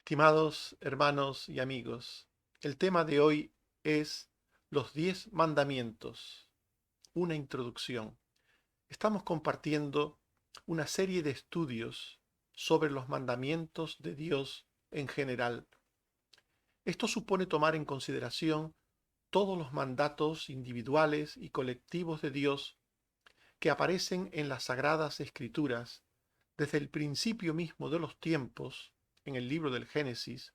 Estimados hermanos y amigos, el tema de hoy es los 10 mandamientos, una introducción. Estamos compartiendo una serie de estudios sobre los mandamientos de Dios en general. Esto supone tomar en consideración todos los mandatos individuales y colectivos de Dios que aparecen en las Sagradas Escrituras desde el principio mismo de los tiempos, en el libro del Génesis,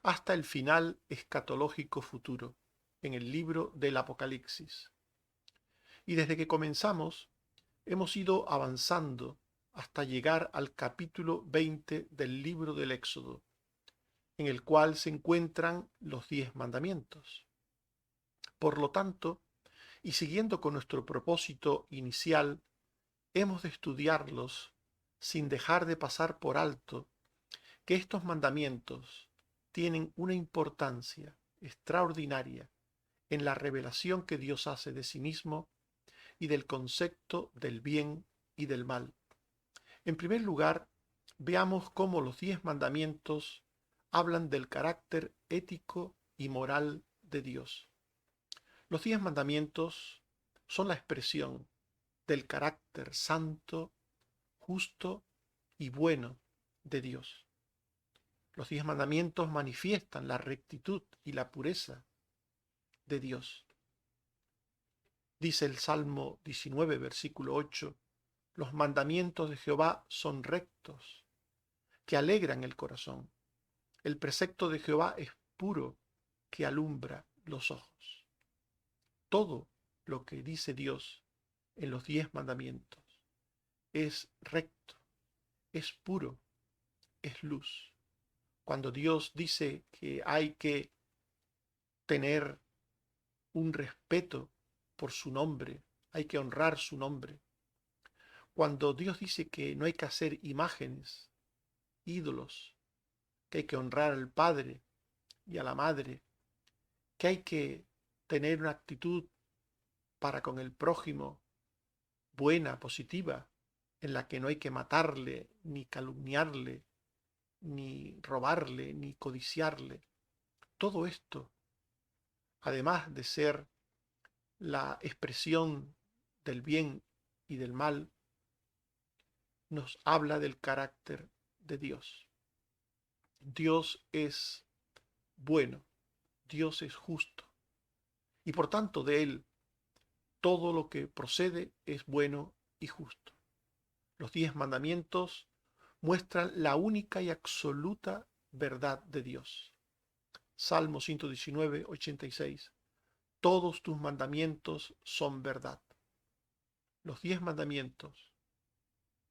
hasta el final escatológico futuro, en el libro del Apocalipsis. Y desde que comenzamos, hemos ido avanzando hasta llegar al capítulo 20 del libro del Éxodo, en el cual se encuentran los 10 mandamientos. Por lo tanto, y siguiendo con nuestro propósito inicial, hemos de estudiarlos sin dejar de pasar por alto que estos mandamientos tienen una importancia extraordinaria en la revelación que Dios hace de sí mismo y del concepto del bien y del mal. En primer lugar, veamos cómo los 10 mandamientos hablan del carácter ético y moral de Dios. Los 10 mandamientos son la expresión del carácter santo, justo y bueno de Dios. Los 10 mandamientos manifiestan la rectitud y la pureza de Dios. Dice el Salmo 19, versículo 8, los mandamientos de Jehová son rectos, que alegran el corazón. El precepto de Jehová es puro, que alumbra los ojos. Todo lo que dice Dios en los 10 mandamientos es recto, es puro, es luz. Cuando Dios dice que hay que tener un respeto por su nombre, hay que honrar su nombre. Cuando Dios dice que no hay que hacer imágenes, ídolos, que hay que honrar al Padre y a la Madre, que hay que tener una actitud para con el prójimo buena, positiva, en la que no hay que matarle, ni calumniarle, ni robarle, ni codiciarle. Todo esto, además de ser la expresión del bien y del mal, nos habla del carácter de Dios. Dios es bueno, Dios es justo, y por tanto de Él todo lo que procede es bueno y justo. Los 10 mandamientos muestran la única y absoluta verdad de Dios. Salmo 119, 86. Todos tus mandamientos son verdad. Los 10 mandamientos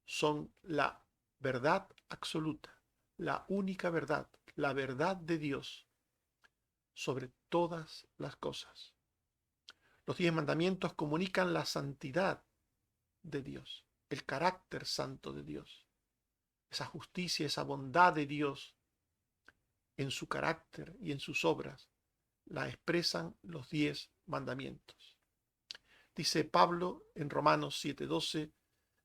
son la verdad absoluta, la única verdad, la verdad de Dios sobre todas las cosas. Los 10 mandamientos comunican la santidad de Dios, el carácter santo de Dios, esa justicia, esa bondad de Dios en su carácter y en sus obras, la expresan los 10 mandamientos. Dice Pablo en Romanos 7:12,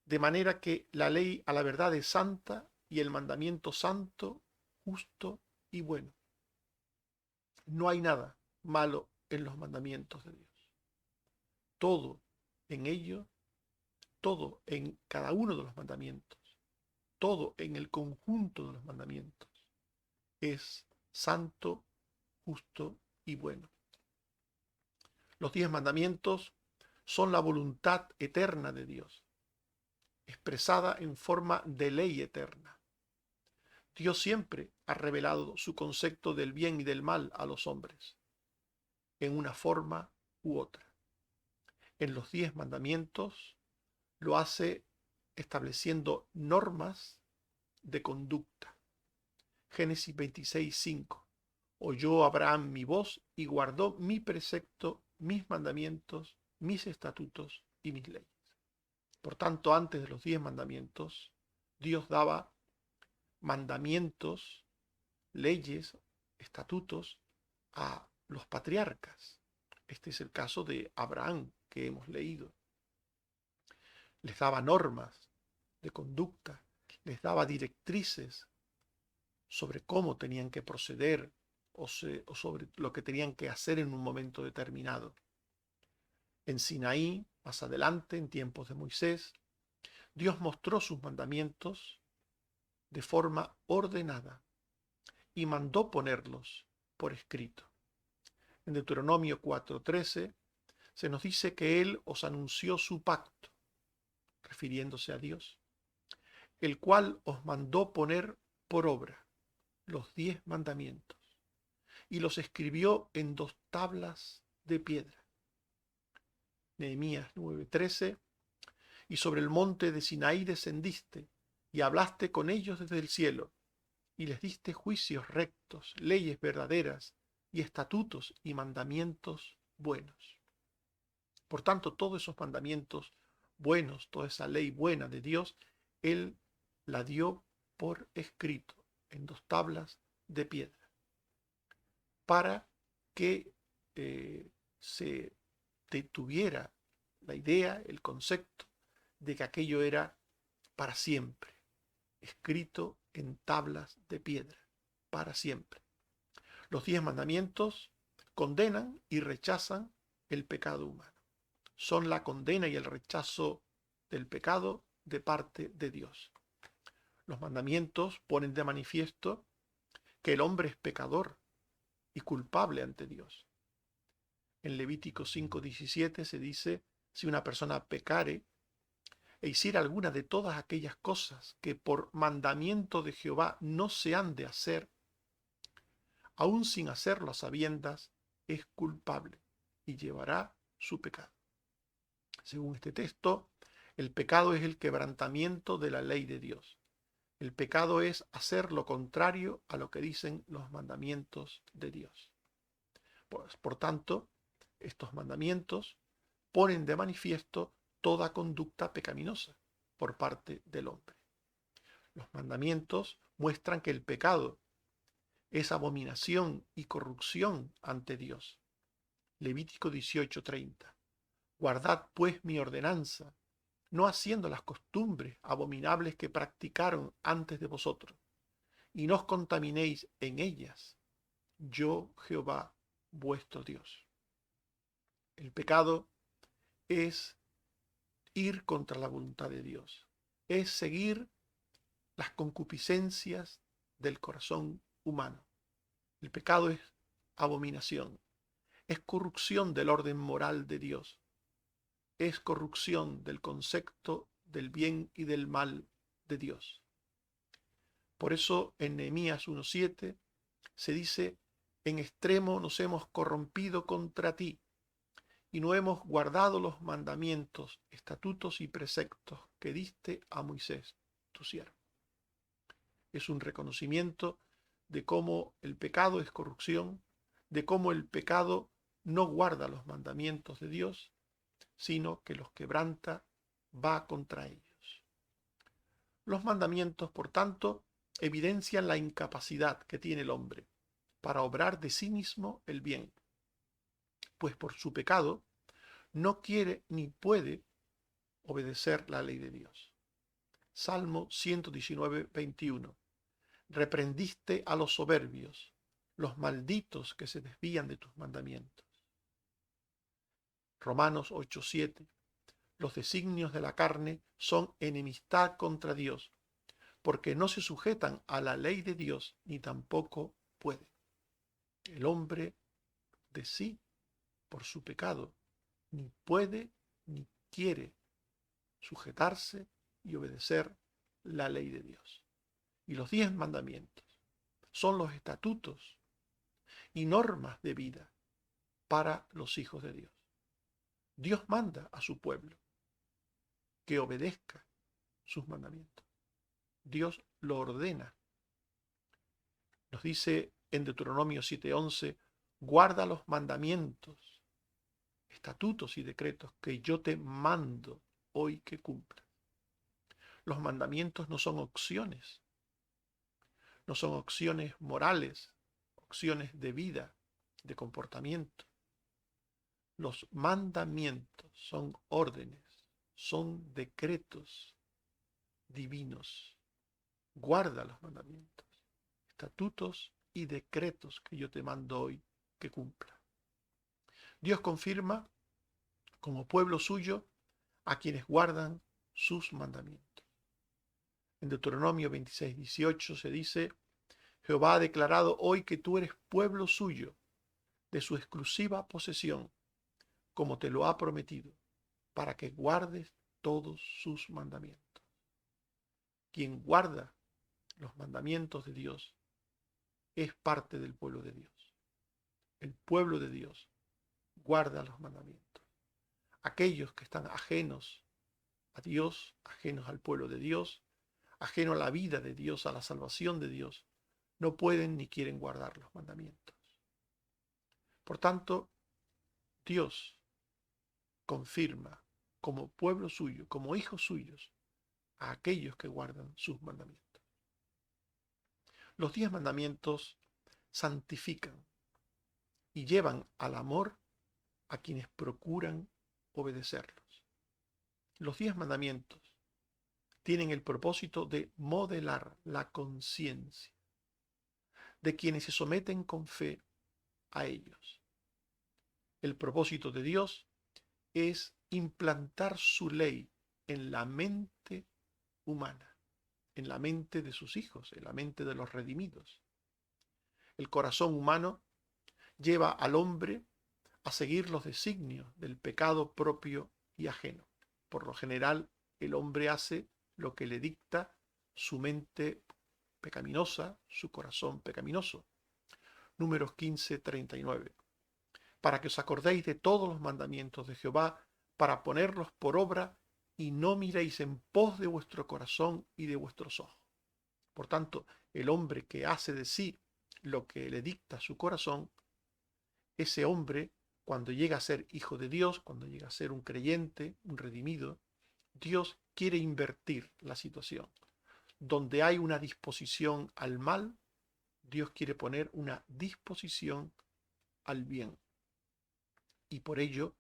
de manera que la ley a la verdad es santa y el mandamiento santo, justo y bueno. No hay nada malo en los mandamientos de Dios. Todo en ello, todo en cada uno de los mandamientos, todo en el conjunto de los mandamientos es santo, justo y bueno. Los 10 mandamientos son la voluntad eterna de Dios, expresada en forma de ley eterna. Dios siempre ha revelado su concepto del bien y del mal a los hombres, en una forma u otra. En los 10 mandamientos lo hace estableciendo normas de conducta. Génesis 26:5. Oyó Abraham mi voz y guardó mi precepto, mis mandamientos, mis estatutos y mis leyes. Por tanto, antes de los 10 mandamientos, Dios daba mandamientos, leyes, estatutos a los patriarcas. Este es el caso de Abraham que hemos leído. Les daba normas de conducta, les daba directrices sobre cómo tenían que proceder o sobre lo que tenían que hacer en un momento determinado. En Sinaí, más adelante, en tiempos de Moisés, Dios mostró sus mandamientos de forma ordenada y mandó ponerlos por escrito. En Deuteronomio 4:13 se nos dice que Él os anunció su pacto, refiriéndose a Dios, el cual os mandó poner por obra los 10 mandamientos y los escribió en 2 tablas de piedra. Nehemías 9:13, y sobre el monte de Sinaí descendiste y hablaste con ellos desde el cielo y les diste juicios rectos, leyes verdaderas y estatutos y mandamientos buenos. Por tanto, todos esos mandamientos buenos, toda esa ley buena de Dios, Él la dio por escrito en 2 tablas de piedra, para que se tuviera la idea, el concepto de que aquello era para siempre, escrito en tablas de piedra, para siempre. Los 10 mandamientos condenan y rechazan el pecado humano. Son la condena y el rechazo del pecado de parte de Dios. Los mandamientos ponen de manifiesto que el hombre es pecador y culpable ante Dios. En Levítico 5:17 se dice: si una persona pecare e hiciera alguna de todas aquellas cosas que por mandamiento de Jehová no se han de hacer, aun sin hacerlo a sabiendas, es culpable y llevará su pecado. Según este texto, el pecado es el quebrantamiento de la ley de Dios. El pecado es hacer lo contrario a lo que dicen los mandamientos de Dios. Por tanto, estos mandamientos ponen de manifiesto toda conducta pecaminosa por parte del hombre. Los mandamientos muestran que el pecado es abominación y corrupción ante Dios. Levítico 18:30. Guardad pues mi ordenanza, no haciendo las costumbres abominables que practicaron antes de vosotros, y no os contaminéis en ellas. Yo, Jehová, vuestro Dios. El pecado es ir contra la voluntad de Dios, es seguir las concupiscencias del corazón humano. El pecado es abominación, es corrupción del orden moral de Dios, es corrupción del concepto del bien y del mal de Dios. Por eso en Nehemías 1:7 se dice: en extremo nos hemos corrompido contra ti y no hemos guardado los mandamientos, estatutos y preceptos que diste a Moisés, tu siervo. Es un reconocimiento de cómo el pecado es corrupción, de cómo el pecado no guarda los mandamientos de Dios, sino que los quebranta, va contra ellos. Los mandamientos, por tanto, evidencian la incapacidad que tiene el hombre para obrar de sí mismo el bien, pues por su pecado no quiere ni puede obedecer la ley de Dios. Salmo 119:21. Reprendiste a los soberbios, los malditos que se desvían de tus mandamientos. Romanos 8:7. Los designios de la carne son enemistad contra Dios, porque no se sujetan a la ley de Dios, ni tampoco pueden. El hombre de sí, por su pecado, ni puede ni quiere sujetarse y obedecer la ley de Dios. Y los 10 mandamientos son los estatutos y normas de vida para los hijos de Dios. Dios manda a su pueblo que obedezca sus mandamientos. Dios lo ordena. Nos dice en Deuteronomio 7:11: guarda los mandamientos, estatutos y decretos que yo te mando hoy que cumplas. Los mandamientos no son opciones, no son opciones morales, opciones de vida, de comportamiento. Los mandamientos son órdenes, son decretos divinos. Guarda los mandamientos. estatutos y decretos que yo te mando hoy que cumpla. Dios confirma como pueblo suyo a quienes guardan sus mandamientos. En Deuteronomio 26:18 se dice: Jehová ha declarado hoy que tú eres pueblo suyo, de su exclusiva posesión, como te lo ha prometido, para que guardes todos sus mandamientos. Quien guarda los mandamientos de Dios es parte del pueblo de Dios. El pueblo de Dios guarda los mandamientos. Aquellos que están ajenos a Dios, ajenos al pueblo de Dios, ajenos a la vida de Dios, a la salvación de Dios, no pueden ni quieren guardar los mandamientos. Por tanto, Dios confirma como pueblo suyo, como hijos suyos, a aquellos que guardan sus mandamientos. Los 10 mandamientos santifican y llevan al amor a quienes procuran obedecerlos. Los 10 mandamientos tienen el propósito de modelar la conciencia de quienes se someten con fe a ellos. El propósito de Dios es implantar su ley en la mente humana, en la mente de sus hijos, en la mente de los redimidos. El corazón humano lleva al hombre a seguir los designios del pecado propio y ajeno. Por lo general, el hombre hace lo que le dicta su mente pecaminosa, su corazón pecaminoso. Números 15:39. Para que os acordéis de todos los mandamientos de Jehová, para ponerlos por obra, y no miréis en pos de vuestro corazón y de vuestros ojos. Por tanto, el hombre que hace de sí lo que le dicta su corazón, ese hombre, cuando llega a ser hijo de Dios, cuando llega a ser un creyente, un redimido, Dios quiere invertir la situación. Donde hay una disposición al mal, Dios quiere poner una disposición al bien. Y por ello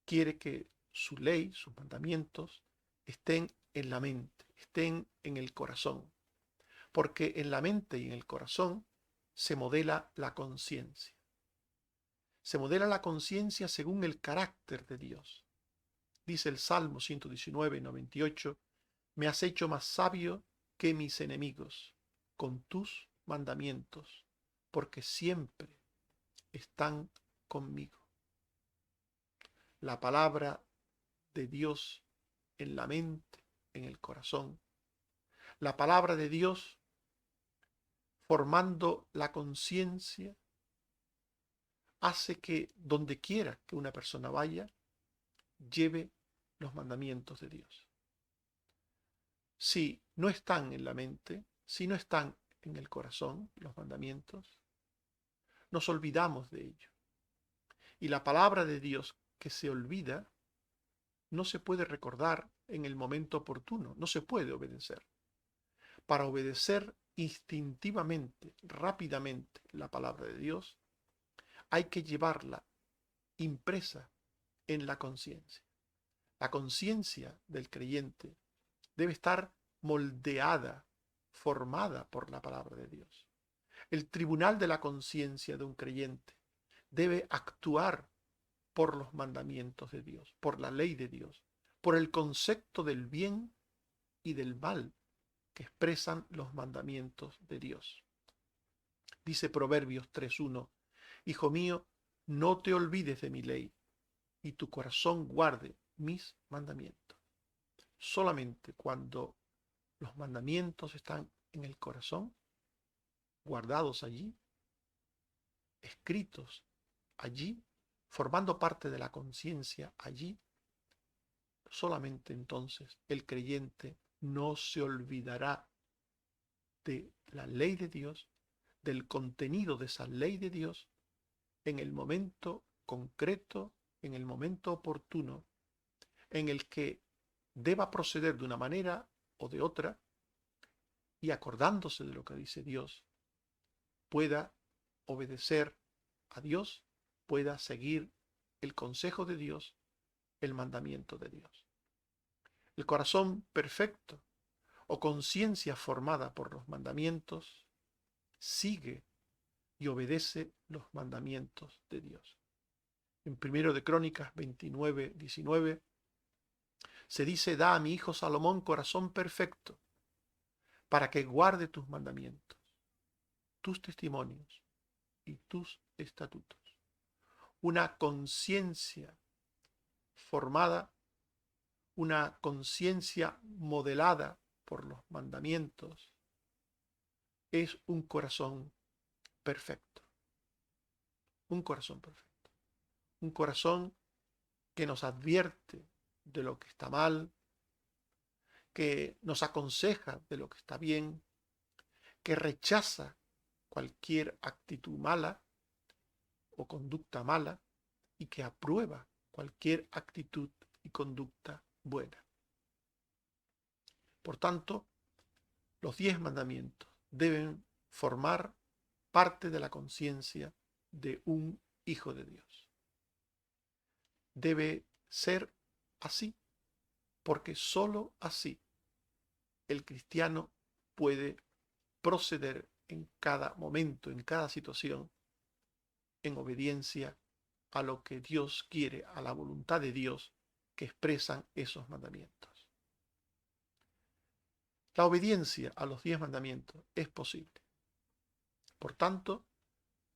quiere que su ley, sus mandamientos, estén en la mente, estén en el corazón. Porque en la mente y en el corazón se modela la conciencia. Se modela la conciencia según el carácter de Dios. Dice el Salmo 119:98, me has hecho más sabio que mis enemigos con tus mandamientos, porque siempre están conmigo. La palabra de Dios en la mente, en el corazón. La palabra de Dios formando la conciencia hace que donde quiera que una persona vaya, lleve los mandamientos de Dios. Si no están en la mente, si no están en el corazón los mandamientos, nos olvidamos de ello. Y la palabra de Dios que se olvida no se puede recordar en el momento oportuno, no se puede obedecer. Para obedecer instintivamente, rápidamente la palabra de Dios, hay que llevarla impresa en la conciencia. La conciencia del creyente debe estar moldeada, formada por la palabra de Dios. El tribunal de la conciencia de un creyente debe actuar por los mandamientos de Dios, por la ley de Dios, por el concepto del bien y del mal que expresan los mandamientos de Dios. Dice Proverbios 3:1, Hijo mío, no te olvides de mi ley, y tu corazón guarde mis mandamientos. Solamente cuando los mandamientos están en el corazón, guardados allí, escritos allí, formando parte de la conciencia allí, solamente entonces el creyente no se olvidará de la ley de Dios, del contenido de esa ley de Dios, en el momento concreto, en el momento oportuno, en el que deba proceder de una manera o de otra, y acordándose de lo que dice Dios, pueda obedecer a Dios, pueda seguir el consejo de Dios, el mandamiento de Dios. El corazón perfecto o conciencia formada por los mandamientos sigue y obedece los mandamientos de Dios. En 1 de Crónicas 29, 19 se dice: da a mi hijo Salomón corazón perfecto, para que guarde tus mandamientos, tus testimonios y tus estatutos. Una conciencia formada, una conciencia modelada por los mandamientos, es un corazón perfecto. Un corazón perfecto. Un corazón que nos advierte de lo que está mal, que nos aconseja de lo que está bien, que rechaza cualquier actitud mala o conducta mala y que aprueba cualquier actitud y conducta buena. Por tanto, los 10 mandamientos deben formar parte de la conciencia de un hijo de Dios. Debe ser así, porque sólo así el cristiano puede proceder en cada momento, en cada situación, en obediencia a lo que Dios quiere, a la voluntad de Dios que expresan esos mandamientos. La obediencia a los 10 mandamientos es posible. Por tanto,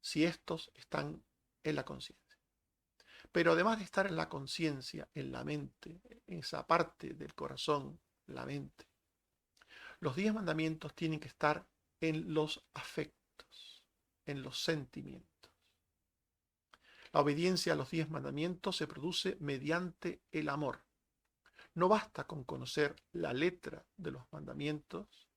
si estos están en la conciencia. Pero además de estar en la conciencia, en la mente, en esa parte del corazón, la mente, los 10 mandamientos tienen que estar en los afectos, en los sentimientos. La obediencia a los 10 mandamientos se produce mediante el amor. No basta con conocer la letra de los mandamientos,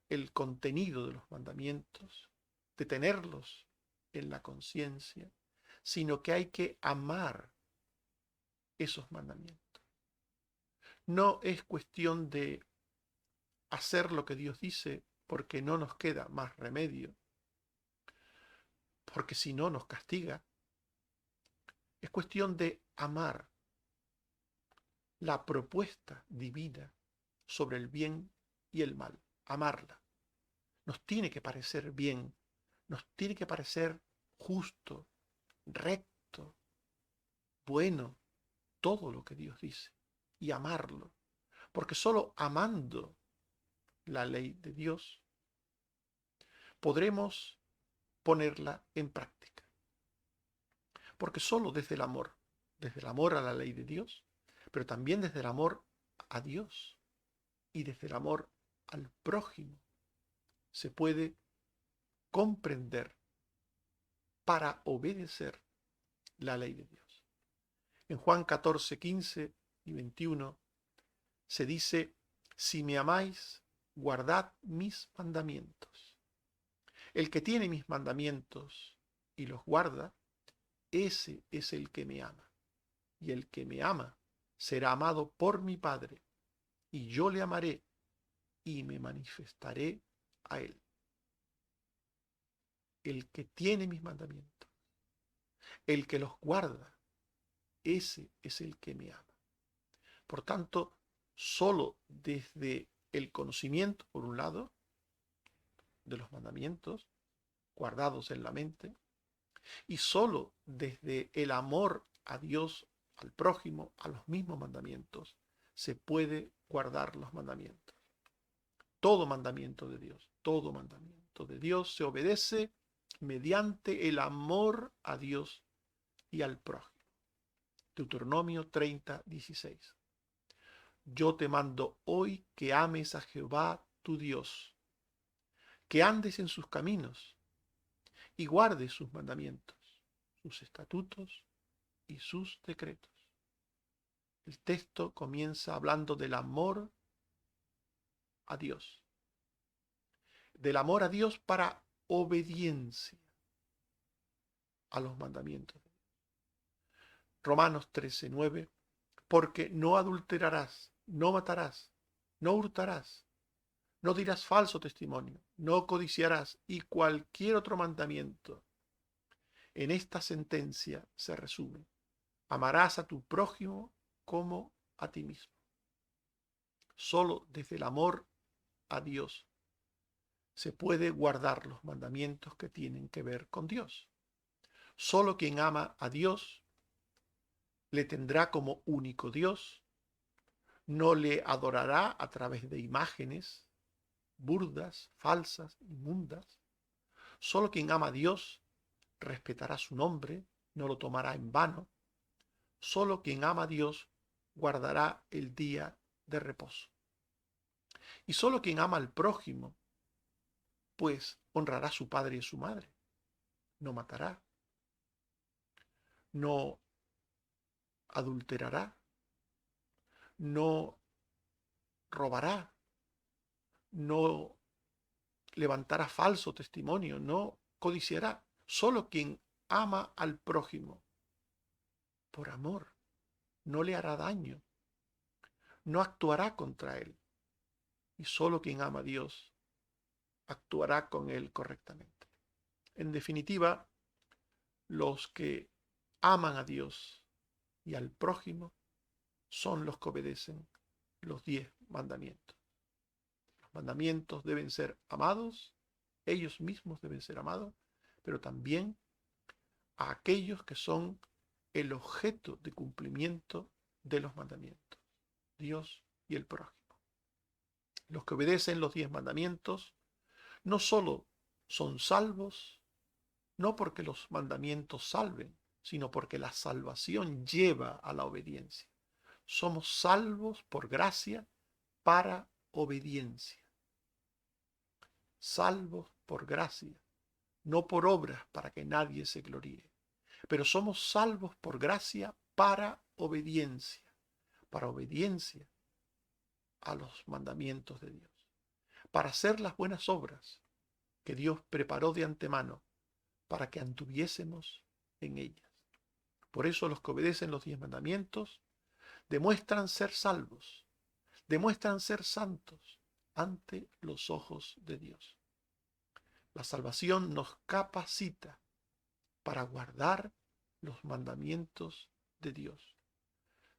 el contenido de los mandamientos, de tenerlos en la conciencia, sino que hay que amar esos mandamientos. No es cuestión de hacer lo que Dios dice porque no nos queda más remedio, porque si no nos castiga. Es cuestión de amar la propuesta divina sobre el bien y el mal, amarla. Nos tiene que parecer bien, nos tiene que parecer justo, recto, bueno, todo lo que Dios dice, y amarlo, porque solo amando la ley de Dios podremos ponerla en práctica. Porque solo desde el amor a la ley de Dios, pero también desde el amor a Dios y desde el amor al prójimo, se puede comprender para obedecer la ley de Dios. En Juan 14, 15 y 21 se dice: si me amáis, guardad mis mandamientos. El que tiene mis mandamientos y los guarda, ese es el que me ama. Y el que me ama será amado por mi Padre, y yo le amaré y me manifestaré a él. El que tiene mis mandamientos, el que los guarda, ese es el que me ama. Por tanto, solo desde el conocimiento, por un lado, de los mandamientos guardados en la mente, y solo desde el amor a Dios, al prójimo, a los mismos mandamientos, se puede guardar los mandamientos. Todo mandamiento de Dios se obedece mediante el amor a Dios y al prójimo. Deuteronomio 30, 16. Yo te mando hoy que ames a Jehová tu Dios, que andes en sus caminos y guardes sus mandamientos, sus estatutos y sus decretos. El texto comienza hablando del amor a Dios. Del amor a Dios para obediencia a los mandamientos. Romanos 13, 9. Porque no adulterarás, no matarás, no hurtarás, no dirás falso testimonio, no codiciarás y cualquier otro mandamiento. En esta sentencia se resume: amarás a tu prójimo como a ti mismo. Solo desde el amor a Dios se puede guardar los mandamientos que tienen que ver con Dios. Solo quien ama a Dios le tendrá como único Dios, no le adorará a través de imágenes burdas, falsas, inmundas. Solo quien ama a Dios respetará su nombre, no lo tomará en vano. Solo quien ama a Dios guardará el día de reposo. Y solo quien ama al prójimo, pues honrará a su padre y a su madre. No matará, no adulterará, no robará, no levantará falso testimonio, no codiciará. Solo quien ama al prójimo por amor no le hará daño, no actuará contra él. Y solo quien ama a Dios actuará con él correctamente. En definitiva, los que aman a Dios y al prójimo son los que obedecen los 10 mandamientos. Los mandamientos deben ser amados, ellos mismos deben ser amados, pero también a aquellos que son el objeto de cumplimiento de los mandamientos, Dios y el prójimo. Los que obedecen los 10 mandamientos no solo son salvos, no porque los mandamientos salven, sino porque la salvación lleva a la obediencia. Somos salvos por gracia para obediencia. Salvos por gracia, no por obras para que nadie se gloríe. Pero somos salvos por gracia para obediencia a los mandamientos de Dios, para hacer las buenas obras que Dios preparó de antemano para que anduviésemos en ellas. Por eso los que obedecen los 10 mandamientos demuestran ser salvos, demuestran ser santos ante los ojos de Dios. La salvación nos capacita para guardar los mandamientos de Dios.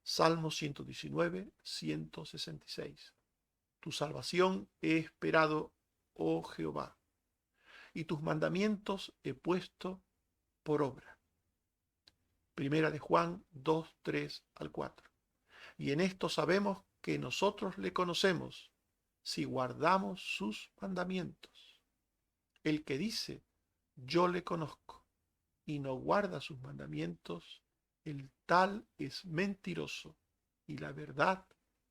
Salmo 119, 166. Tu salvación he esperado, oh Jehová, y tus mandamientos he puesto por obra. Primera de Juan 2, 3 al 4. Y en esto sabemos que nosotros le conocemos si guardamos sus mandamientos. El que dice, yo le conozco, y no guarda sus mandamientos, el tal es mentiroso, y la verdad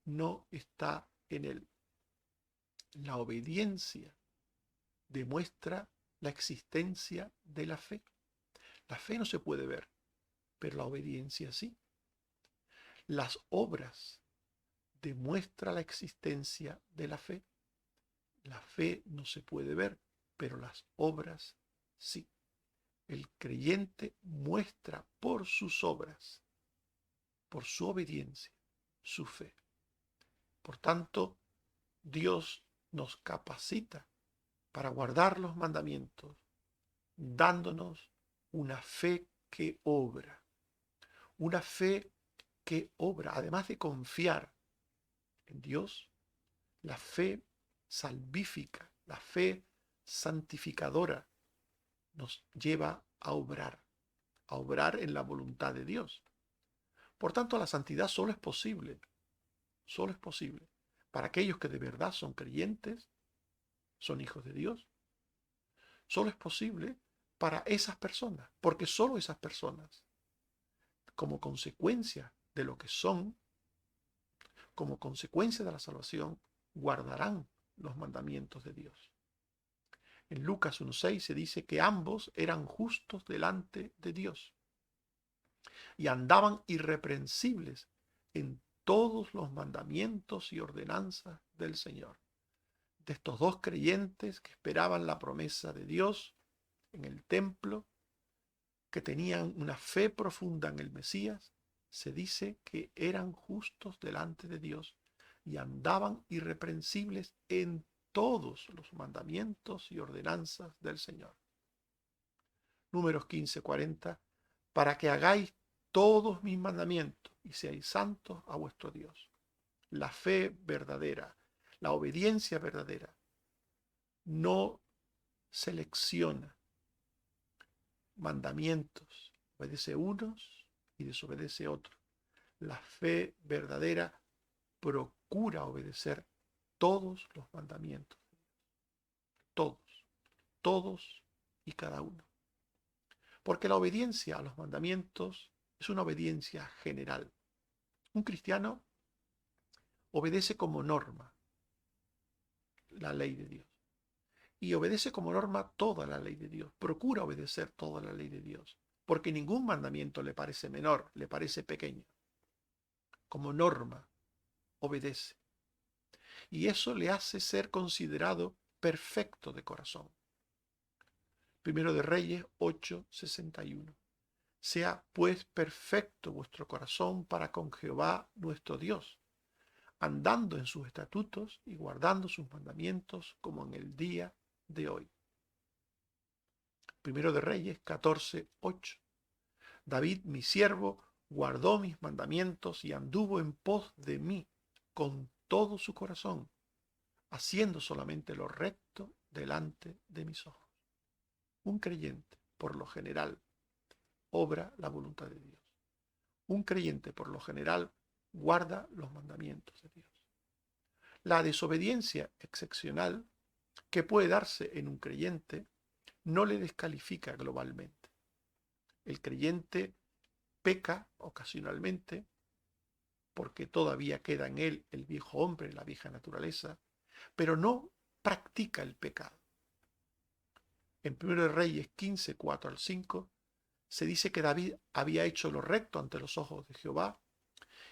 no está en él. La obediencia demuestra la existencia de la fe. La fe no se puede ver, pero la obediencia sí. Las obras demuestran la existencia de la fe. La fe no se puede ver, pero las obras sí. El creyente muestra por sus obras, por su obediencia, su fe. Por tanto, Dios nos capacita para guardar los mandamientos, dándonos una fe que obra. Una fe que obra, además de confiar en Dios, la fe salvífica, la fe santificadora, nos lleva a obrar en la voluntad de Dios. Por tanto, la santidad solo es posible para aquellos que de verdad son creyentes, son hijos de Dios. Solo es posible para esas personas, porque solo esas personas, como consecuencia de lo que son, como consecuencia de la salvación, guardarán los mandamientos de Dios. En Lucas 1:6 se dice que ambos eran justos delante de Dios y andaban irreprensibles en todos los mandamientos y ordenanzas del Señor. De estos dos creyentes que esperaban la promesa de Dios en el templo, que tenían una fe profunda en el Mesías, se dice que eran justos delante de Dios y andaban irreprensibles en todos los mandamientos y ordenanzas del Señor. Números 15:40, para que hagáis todos mis mandamientos y seáis santos a vuestro Dios. La fe verdadera, la obediencia verdadera, no selecciona mandamientos, obedece unos y desobedece otros. La fe verdadera procura obedecer todos los mandamientos, todos, todos y cada uno. Porque la obediencia a los mandamientos es una obediencia general. Un cristiano obedece como norma la ley de Dios. Y obedece como norma toda la ley de Dios. Procura obedecer toda la ley de Dios. Porque ningún mandamiento le parece menor, le parece pequeño. Como norma, obedece. Y eso le hace ser considerado perfecto de corazón. Primero de Reyes 8:61. Sea pues perfecto vuestro corazón para con Jehová nuestro Dios, andando en sus estatutos y guardando sus mandamientos como en el día de hoy. Primero de Reyes 14:8. David, mi siervo, guardó mis mandamientos y anduvo en pos de mí con todo su corazón, haciendo solamente lo recto delante de mis ojos. Un creyente, por lo general, obra la voluntad de Dios. Un creyente, por lo general, guarda los mandamientos de Dios. La desobediencia excepcional que puede darse en un creyente no le descalifica globalmente. El creyente peca ocasionalmente porque todavía queda en él el viejo hombre, la vieja naturaleza, pero no practica el pecado. En 1 Reyes 15, 4-5, se dice que David había hecho lo recto ante los ojos de Jehová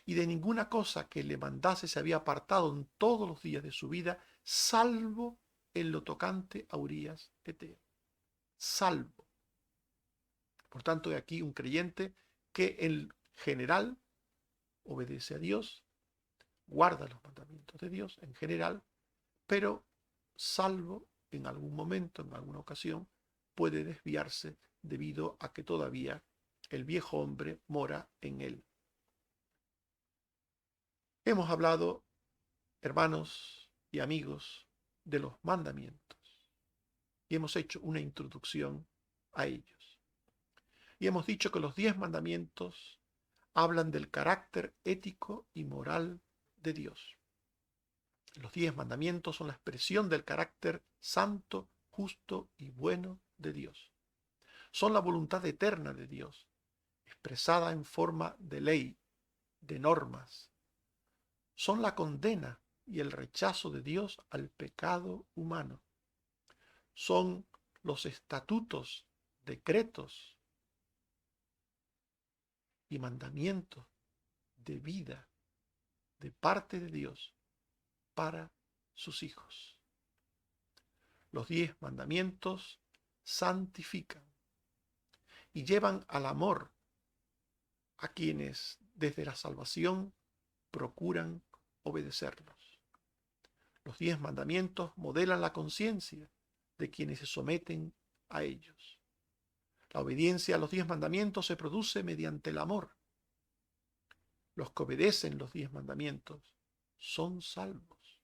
y de ninguna cosa que le mandase se había apartado en todos los días de su vida, salvo en lo tocante a Urías Eteo. Salvo. Por tanto, de aquí un creyente que en general obedece a Dios, guarda los mandamientos de Dios en general, pero salvo en algún momento, en alguna ocasión, puede desviarse debido a que todavía el viejo hombre mora en él. Hemos hablado, hermanos y amigos, de los mandamientos y hemos hecho una introducción a ellos. Y hemos dicho que los 10 mandamientos hablan del carácter ético y moral de Dios. Los 10 mandamientos son la expresión del carácter santo, justo y bueno de Dios. Son la voluntad eterna de Dios, expresada en forma de ley, de normas. Son la condena y el rechazo de Dios al pecado humano. Son los estatutos, decretos y mandamientos de vida de parte de Dios para sus hijos. Los 10 mandamientos santifican y llevan al amor a quienes desde la salvación procuran obedecerlos. Los 10 mandamientos modelan la conciencia de quienes se someten a ellos. La obediencia a los 10 mandamientos se produce mediante el amor. Los que obedecen los 10 mandamientos son salvos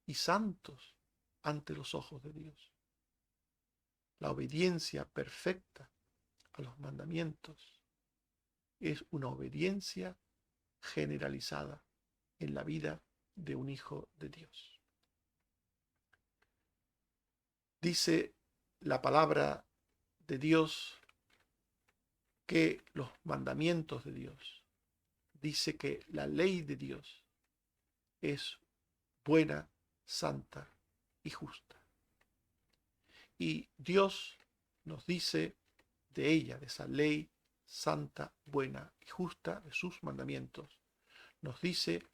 y santos ante los ojos de Dios. La obediencia perfecta a los mandamientos es una obediencia generalizada en la vida de un hijo de Dios. Dice la palabra de Dios que los mandamientos de Dios, dice que la ley de Dios es buena, santa y justa. Y Dios nos dice de ella, de esa ley santa, buena y justa, de sus mandamientos, nos dice,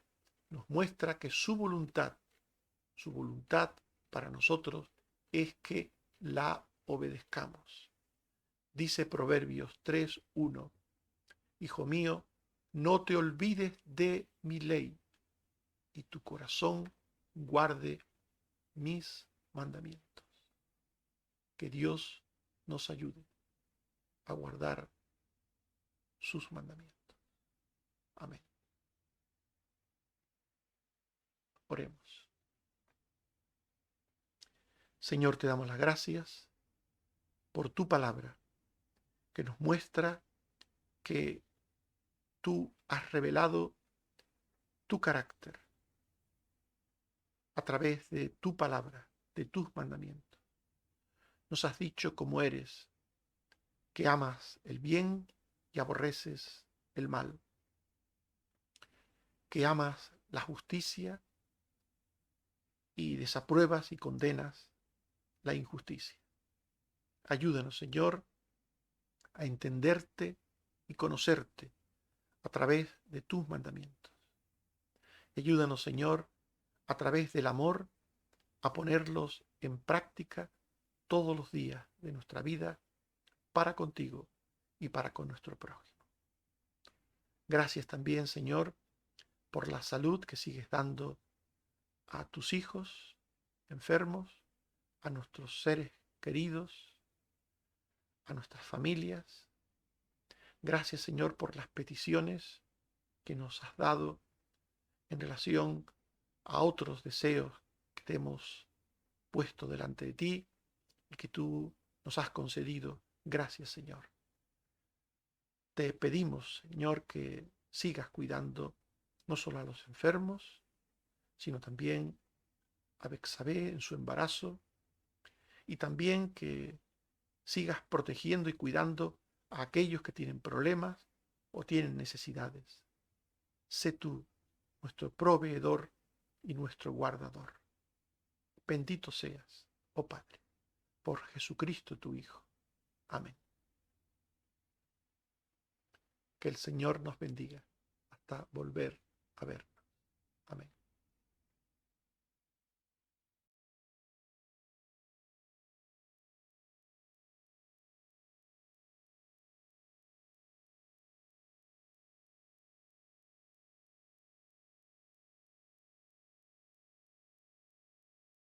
nos muestra que su voluntad para nosotros es que la obedezcamos. Dice Proverbios 3:1, Hijo mío, no te olvides de mi ley, y tu corazón guarde mis mandamientos. Que Dios nos ayude a guardar sus mandamientos. Amén. Oremos. Señor, te damos las gracias por tu palabra, que nos muestra que tú has revelado tu carácter a través de tu palabra, de tus mandamientos. Nos has dicho cómo eres, que amas el bien y aborreces el mal, que amas la justicia y desapruebas y condenas la injusticia. Ayúdanos, Señor, a entenderte y conocerte a través de tus mandamientos. Ayúdanos, Señor, a través del amor, a ponerlos en práctica todos los días de nuestra vida para contigo y para con nuestro prójimo. Gracias también, Señor, por la salud que sigues dando a tus hijos enfermos, a nuestros seres queridos, a nuestras familias. Gracias, Señor, por las peticiones que nos has dado en relación a otros deseos que te hemos puesto delante de ti y que tú nos has concedido. Gracias, Señor. Te pedimos, Señor, que sigas cuidando no solo a los enfermos, sino también a Betsabé en su embarazo, y también que sigas protegiendo y cuidando a aquellos que tienen problemas o tienen necesidades. Sé tú nuestro proveedor y nuestro guardador. Bendito seas, oh Padre, por Jesucristo tu Hijo. Amén. Que el Señor nos bendiga hasta volver a ver.